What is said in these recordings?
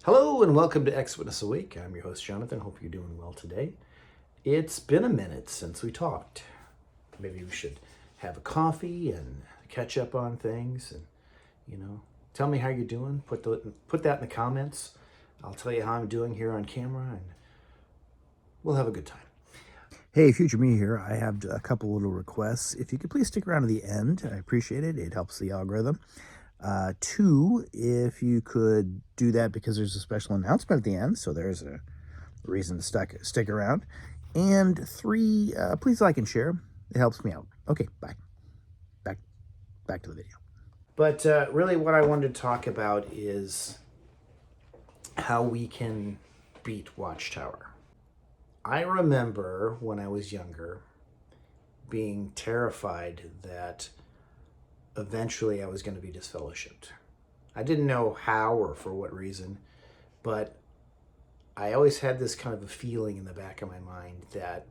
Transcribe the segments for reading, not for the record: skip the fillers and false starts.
Hello and welcome to X Witness a Week. I'm your host, Jonathan. Hope you're doing well today. It's been a minute since we talked. Maybe we should have a coffee and catch up on things and, tell me how you're doing. Put that in the comments. I'll tell you how I'm doing here on camera and we'll have a good time. Hey, future me here. I have a couple little requests. If you could please stick around to the end, I appreciate it. It helps the algorithm. Two, if you could do that because there's a special announcement at the end, so there's a reason to stick around. And three, please like and share. It helps me out. Okay, bye. Back to the video. But really what I wanted to talk about is how we can beat Watchtower. I remember when I was younger being terrified that eventually I was going to be disfellowshipped. I didn't know how or for what reason, but I always had this kind of a feeling in the back of my mind that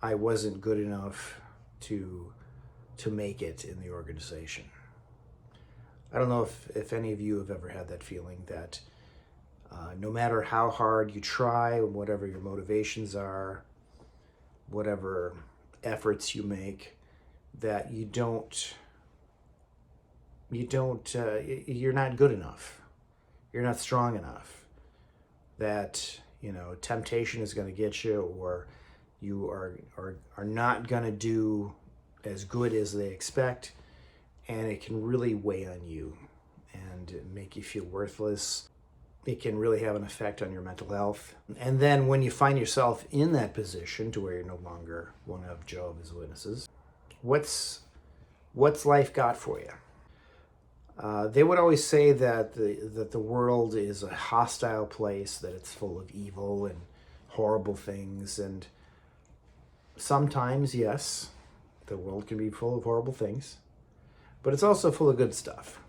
I wasn't good enough to make it in the organization. I don't know if any of you have ever had that feeling that no matter how hard you try, whatever your motivations are, whatever efforts you make, that you're not good enough. You're not strong enough. That, temptation is going to get you, or you are not going to do as good as they expect, and it can really weigh on you and make you feel worthless. It can really have an effect on your mental health. And then when you find yourself in that position to where you're no longer one of Jehovah's Witnesses, what's life got for you? They would always say that the world is a hostile place, that it's full of evil and horrible things. And sometimes, yes, the world can be full of horrible things, but it's also full of good stuff.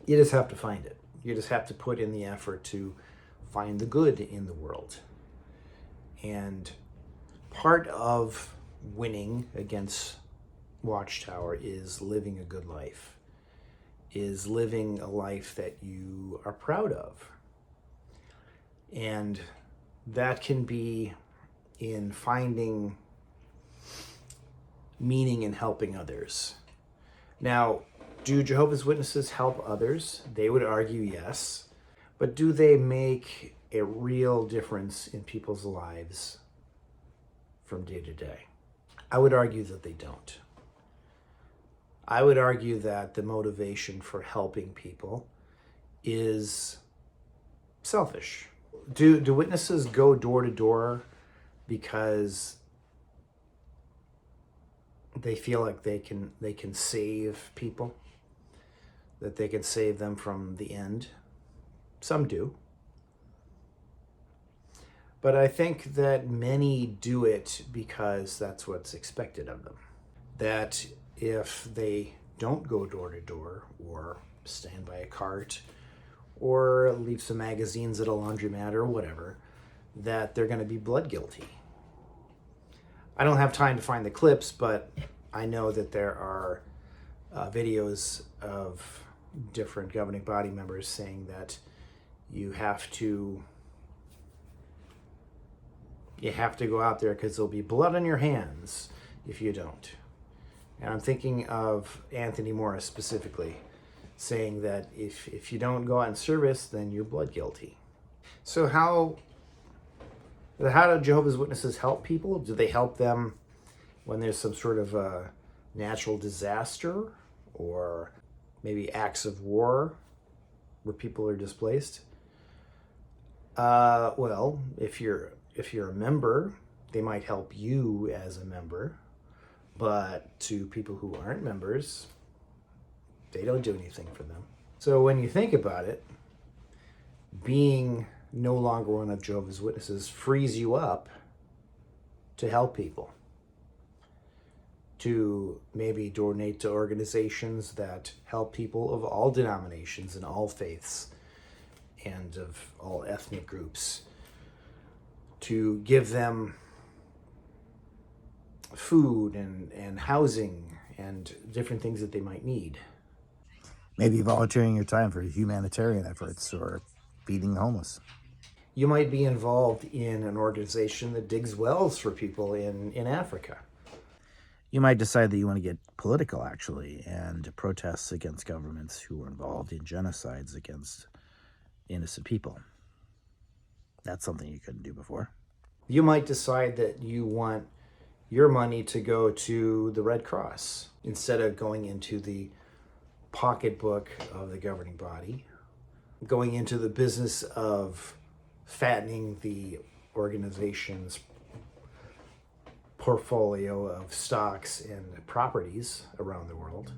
You just have to find it. You just have to put in the effort to find the good in the world. And part of winning against Watchtower is living a good life, is living a life that you are proud of. And that can be in finding meaning in helping others. Now, do Jehovah's Witnesses help others? They would argue yes. But do they make a real difference in people's lives from day to day? I would argue that they don't. I would argue that the motivation for helping people is selfish. Do witnesses go door to door because they feel like they can save people, that they can save them from the end? Some do. But I think that many do it because that's what's expected of them. That if they don't go door to door or stand by a cart or leave some magazines at a laundromat or whatever, that they're going to be blood guilty. I don't have time to find the clips, but I know that there are videos of different governing body members saying that you have to go out there because there'll be blood on your hands if you don't. And I'm thinking of Anthony Morris specifically, saying that if you don't go out in service, then you're blood guilty. So how do Jehovah's Witnesses help people? Do they help them when there's some sort of a natural disaster or maybe acts of war where people are displaced? Well, if you're a member, they might help you as a member. But to people who aren't members, they don't do anything for them. So when you think about it, being no longer one of Jehovah's Witnesses frees you up to help people, to maybe donate to organizations that help people of all denominations and all faiths and of all ethnic groups, to give them food and housing and different things that they might need. Maybe volunteering your time for humanitarian efforts or feeding the homeless. You might be involved in an organization that digs wells for people in Africa. You might decide that you want to get political, actually, and protest against governments who are involved in genocides against innocent people. That's something you couldn't do before. You might decide that you want your money to go to the Red Cross instead of going into the pocketbook of the governing body, going into the business of fattening the organization's portfolio of stocks and properties around the world.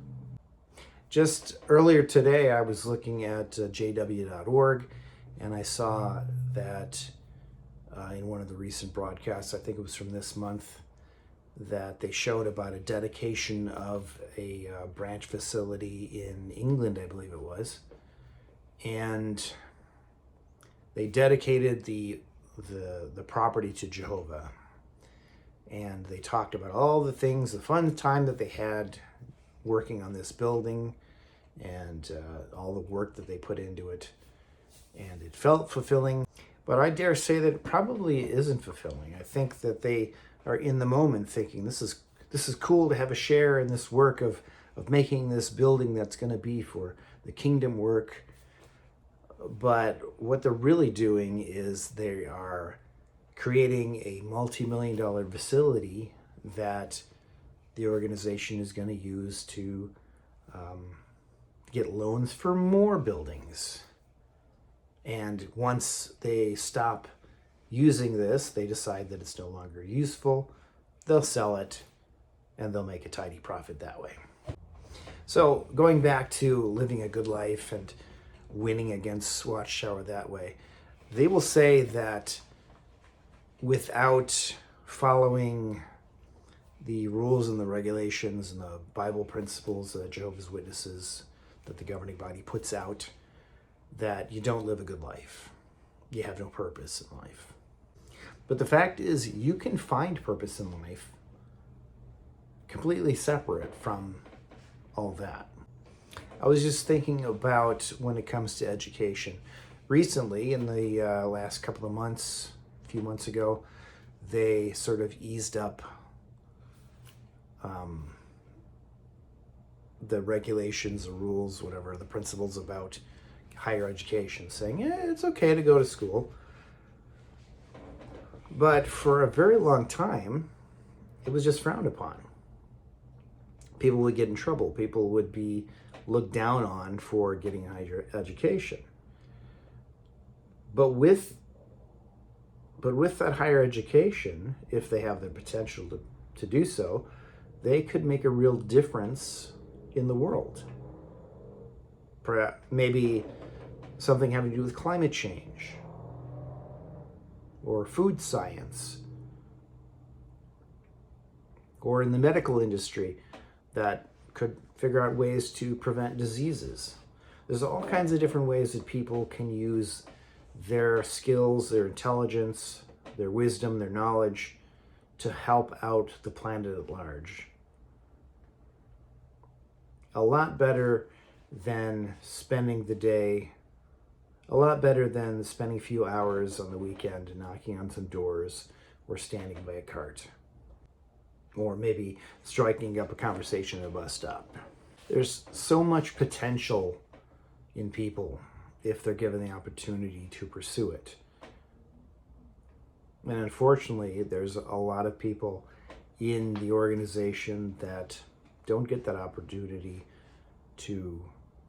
Just earlier today, I was looking at jw.org, and I saw that in one of the recent broadcasts, I think it was from this month, that they showed about a dedication of a branch facility in England, I believe it was, and they dedicated the property to Jehovah, and they talked about all the things, the fun time that they had working on this building, and all the work that they put into it, and it felt fulfilling. But I dare say that it probably isn't fulfilling. I think that they are in the moment thinking this is cool to have a share in this work of making this building that's going to be for the kingdom work. But what they're really doing is they are creating a multi-million-dollar facility that the organization is going to use to get loans for more buildings. And once they stop using this, they decide that it's no longer useful, they'll sell it, and they'll make a tidy profit that way. So going back to living a good life and winning against Watchtower that way, they will say that without following the rules and the regulations and the Bible principles that Jehovah's Witnesses, that the governing body puts out, that you don't live a good life. You have no purpose in life. But the fact is, you can find purpose in life completely separate from all that. I was just thinking about when it comes to education. Recently, in the last couple of months, a few months ago, they sort of eased up the regulations, the rules, whatever, the principles about higher education, saying, it's okay to go to school. But for a very long time, it was just frowned upon. People would get in trouble. People would be looked down on for getting higher education. But with that higher education, if they have the potential to do so, they could make a real difference in the world. Perhaps maybe something having to do with climate change or food science or in the medical industry that could figure out ways to prevent diseases. There's all kinds of different ways that people can use their skills, their intelligence, their wisdom, their knowledge to help out the planet at large. A lot better than spending the day, a lot better than spending a few hours on the weekend knocking on some doors or standing by a cart, or maybe striking up a conversation at a bus stop. There's so much potential in people if they're given the opportunity to pursue it. And unfortunately, there's a lot of people in the organization that don't get that opportunity to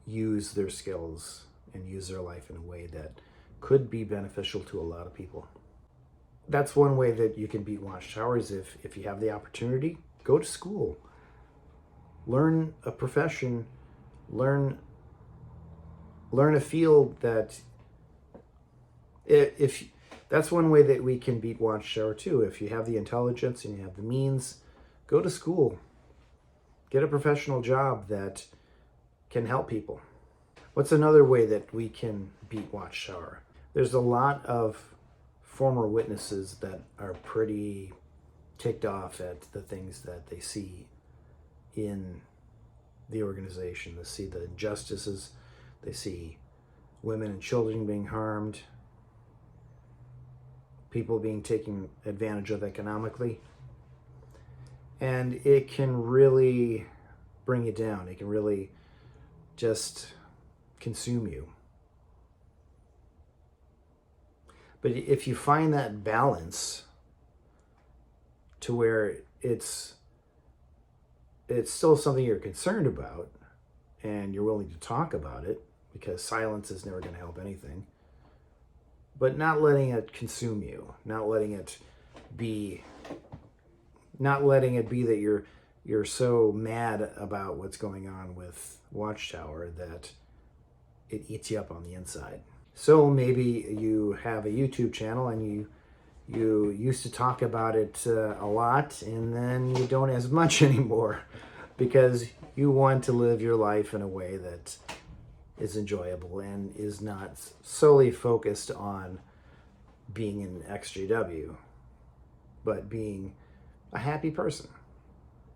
use their skills and use their life in a way that could be beneficial to a lot of people. That's one way that you can beat Watchtower is if you have the opportunity, go to school. Learn a profession, learn a field that if that's one way that we can beat Watchtower too. If you have the intelligence and you have the means, go to school. Get a professional job that can help people. What's another way that we can beat Watchtower? There's a lot of former witnesses that are pretty ticked off at the things that they see in the organization. They see the injustices. They see women and children being harmed, people being taken advantage of economically. And it can really bring you down. It can really just consume you. But if you find that balance to where it's still something you're concerned about and you're willing to talk about it, because silence is never going to help anything, but not letting it consume you, not letting it be that you're so mad about what's going on with Watchtower that it eats you up on the inside. So maybe you have a YouTube channel and you used to talk about it a lot, and then you don't as much anymore because you want to live your life in a way that is enjoyable and is not solely focused on being an XJW, but being a happy person.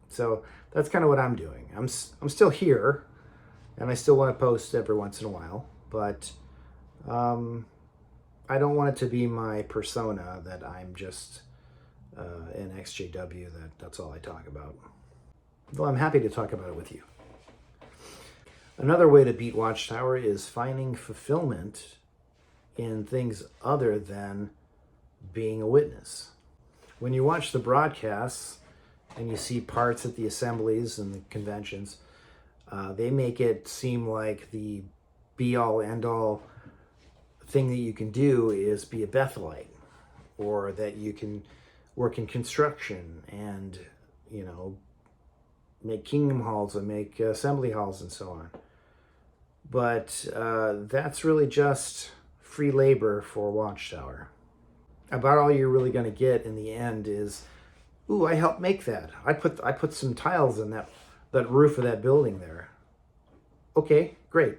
So that's kind of what I'm doing. I'm still here, and I still want to post every once in a while, but I don't want it to be my persona that I'm just an XJW, that's all I talk about. Well, I'm happy to talk about it with you. Another way to beat Watchtower is finding fulfillment in things other than being a witness. When you watch the broadcasts and you see parts at the assemblies and the conventions, they make it seem like the be-all, end-all thing that you can do is be a Bethelite, or that you can work in construction and, make kingdom halls and make assembly halls and so on. But that's really just free labor for Watchtower. About all you're really going to get in the end is, ooh, I helped make that. I put some tiles in that roof of that building there. Okay, great.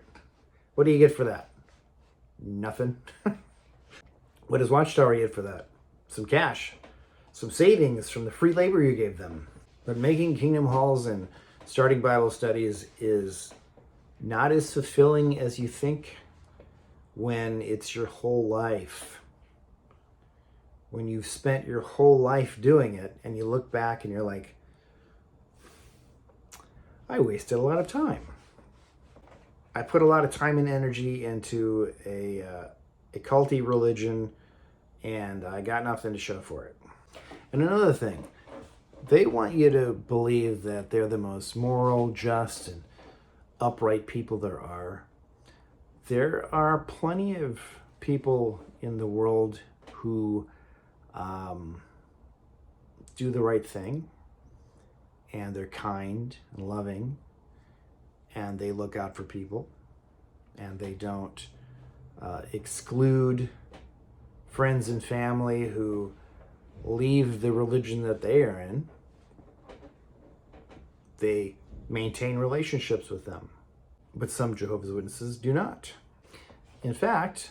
What do you get for that? Nothing. What does Watchtower get for that? Some cash. Some savings from the free labor you gave them. But making kingdom halls and starting Bible studies is not as fulfilling as you think when it's your whole life. When you've spent your whole life doing it and you look back and you're like, I wasted a lot of time. I put a lot of time and energy into a culty religion, and I got nothing to show for it. And another thing, they want you to believe that they're the most moral, just, and upright people there are. There are plenty of people in the world who do the right thing, and they're kind and loving, and they look out for people, and they don't exclude friends and family who leave the religion that they are in. They maintain relationships with them. But some Jehovah's Witnesses do not. In fact,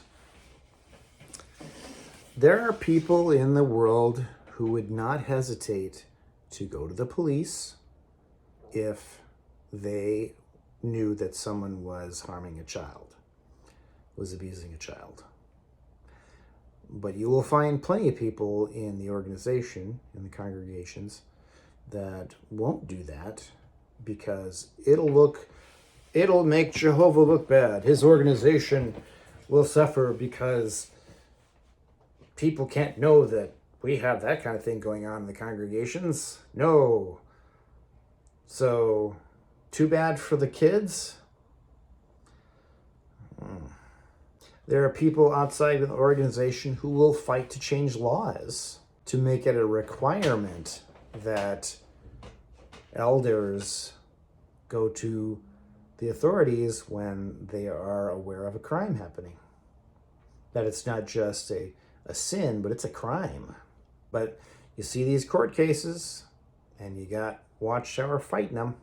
there are people in the world who would not hesitate to go to the police if they knew that someone was harming a child, was abusing a child. But you will find plenty of people in the organization, in the congregations, that won't do that because it'll make Jehovah look bad. His organization will suffer because people can't know that we have that kind of thing going on in the congregations. No. So, too bad for the kids. There are people outside of the organization who will fight to change laws to make it a requirement that elders go to the authorities when they are aware of a crime happening. That it's not just a sin, but it's a crime. But you see these court cases, and you got Watchtower fighting them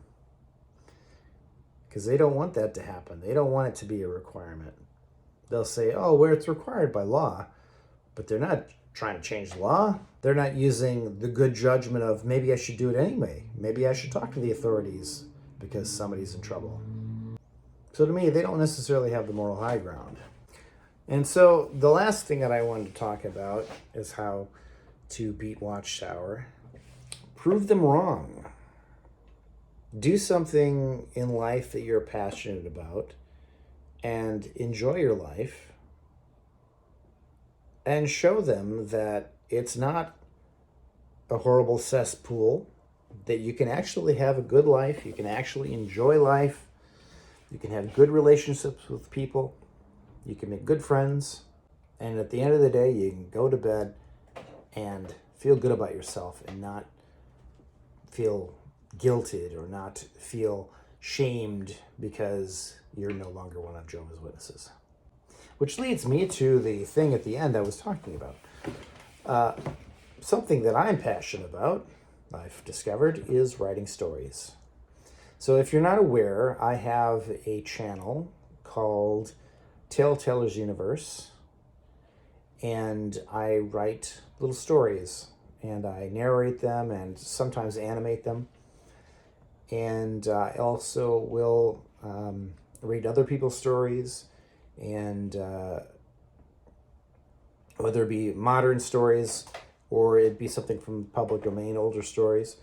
because they don't want that to happen. They don't want it to be a requirement. They'll say, oh, where it's required by law, but they're not trying to change the law. They're not using the good judgment of maybe I should do it anyway. Maybe I should talk to the authorities because somebody's in trouble. So to me, they don't necessarily have the moral high ground. And so the last thing that I wanted to talk about is how to beat Watchtower. Prove them wrong. Do something in life that you're passionate about and enjoy your life, and show them that it's not a horrible cesspool, that you can actually have a good life, you can actually enjoy life, you can have good relationships with people, you can make good friends, and at the end of the day, you can go to bed and feel good about yourself and not feel guilted or not feel shamed because you're no longer one of Jehovah's Witnesses. Which leads me to the thing at the end I was talking about. Something that I'm passionate about, I've discovered, is writing stories. So if you're not aware, I have a channel called Telltellers Universe, and I write little stories, and I narrate them and sometimes animate them. And I also will read other people's stories, and whether it be modern stories or it be something from public domain, older stories.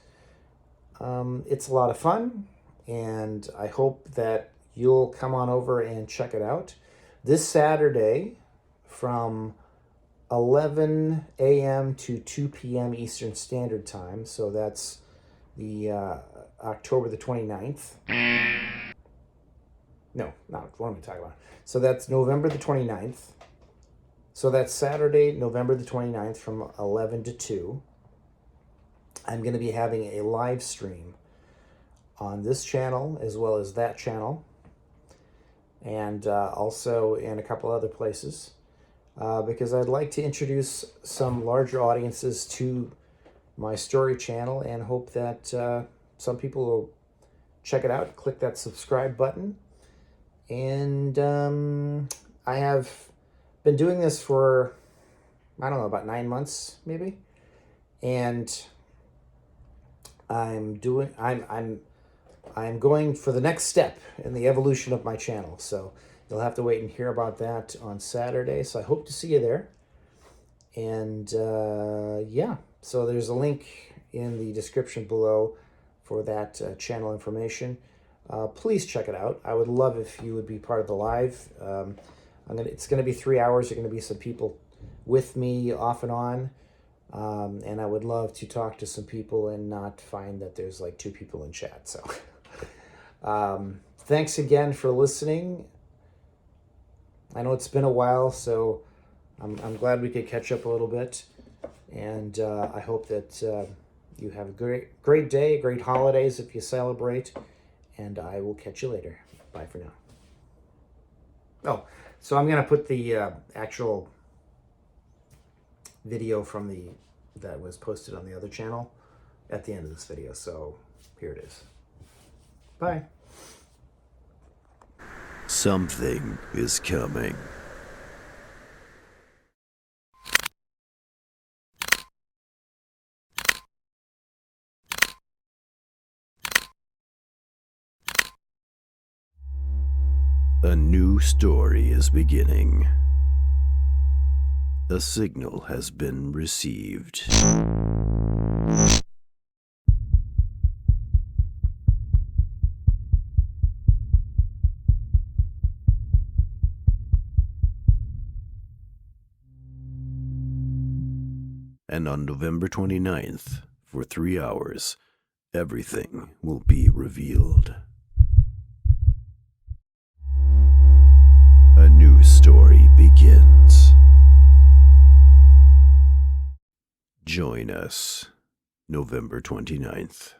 It's a lot of fun, and I hope that you'll come on over and check it out. This Saturday from 11 a.m. to 2 p.m. Eastern Standard Time, so that's the October the 29th. No, not what am I talking about? So that's November the 29th. So that's Saturday, November the 29th from 11 to 2. I'm going to be having a live stream on this channel as well as that channel, and also in a couple other places, because I'd like to introduce some larger audiences to my story channel and hope that some people will check it out, click that subscribe button. And I have been doing this for, I don't know, about 9 months maybe, and I'm going for the next step in the evolution of my channel. So you'll have to wait and hear about that on Saturday. So I hope to see you there. And yeah, so there's a link in the description below for that channel information. Please check it out. I would love if you would be part of the live. It's going to be 3 hours. There are going to be some people with me off and on. And I would love to talk to some people and not find that there's like 2 people in chat. So thanks again for listening. I know it's been a while, so I'm glad we could catch up a little bit. And I hope that you have a great day, great holidays if you celebrate. And I will catch you later. Bye for now. Oh, so I'm going to put the actual video from that was posted on the other channel at the end of this video. So here it is. Bye. Something is coming. A new story is beginning. A signal has been received. And on November 29th, for 3 hours, everything will be revealed. A new story begins. Join us, November 29th.